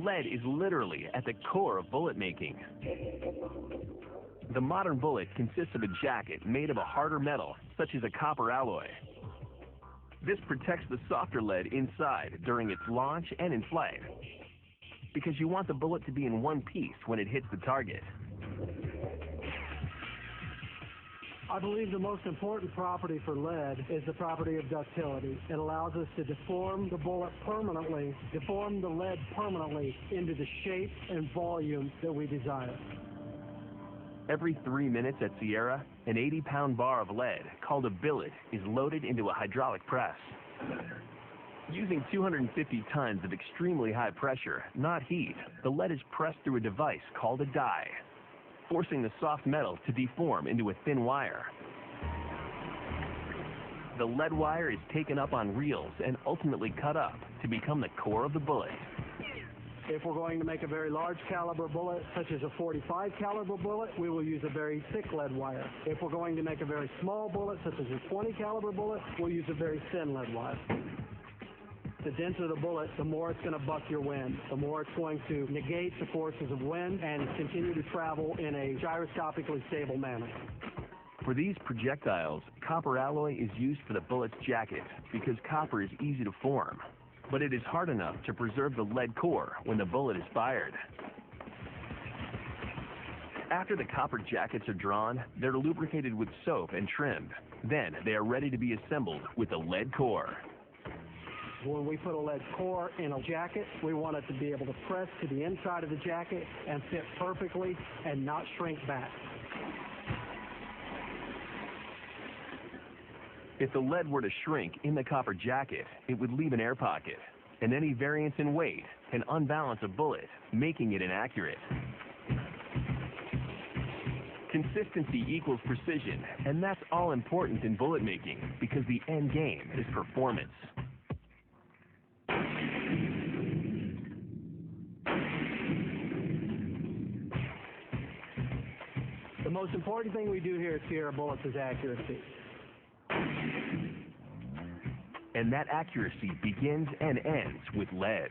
Lead is literally at the core of bullet making. The modern bullet consists of a jacket made of a harder metal, such as a copper alloy. This protects the softer lead inside during its launch and in flight, because you want the bullet to be in one piece when it hits the target. I believe the most important property for lead is the property of ductility. It allows us to deform the bullet permanently, deform the lead permanently into the shape and volume that we desire. Every 3 minutes at Sierra, an 80-pound bar of lead, called a billet, is loaded into a hydraulic press. Using 250 tons of extremely high pressure, not heat, the lead is pressed through a device called a die, forcing the soft metal to deform into a thin wire. The lead wire is taken up on reels and ultimately cut up to become the core of the bullet. If we're going to make a very large caliber bullet, such as a .45 caliber bullet, we will use a very thick lead wire. If we're going to make a very small bullet, such as a .20 caliber bullet, we'll use a very thin lead wire. The denser the bullet, the more it's going to buck your wind, the more it's going to negate the forces of wind and continue to travel in a gyroscopically stable manner. For these projectiles, copper alloy is used for the bullet's jacket because copper is easy to form, but it is hard enough to preserve the lead core when the bullet is fired. After the copper jackets are drawn, they're lubricated with soap and trimmed. Then they are ready to be assembled with the lead core. When we put a lead core in a jacket, we want it to be able to press to the inside of the jacket and fit perfectly and not shrink back. If the lead were to shrink in the copper jacket, it would leave an air pocket, and any variance in weight can unbalance a bullet, making it inaccurate. Consistency equals precision, and that's all important in bullet making because the end game is performance. The most important thing we do here at Sierra Bullets is accuracy. And that accuracy begins and ends with lead.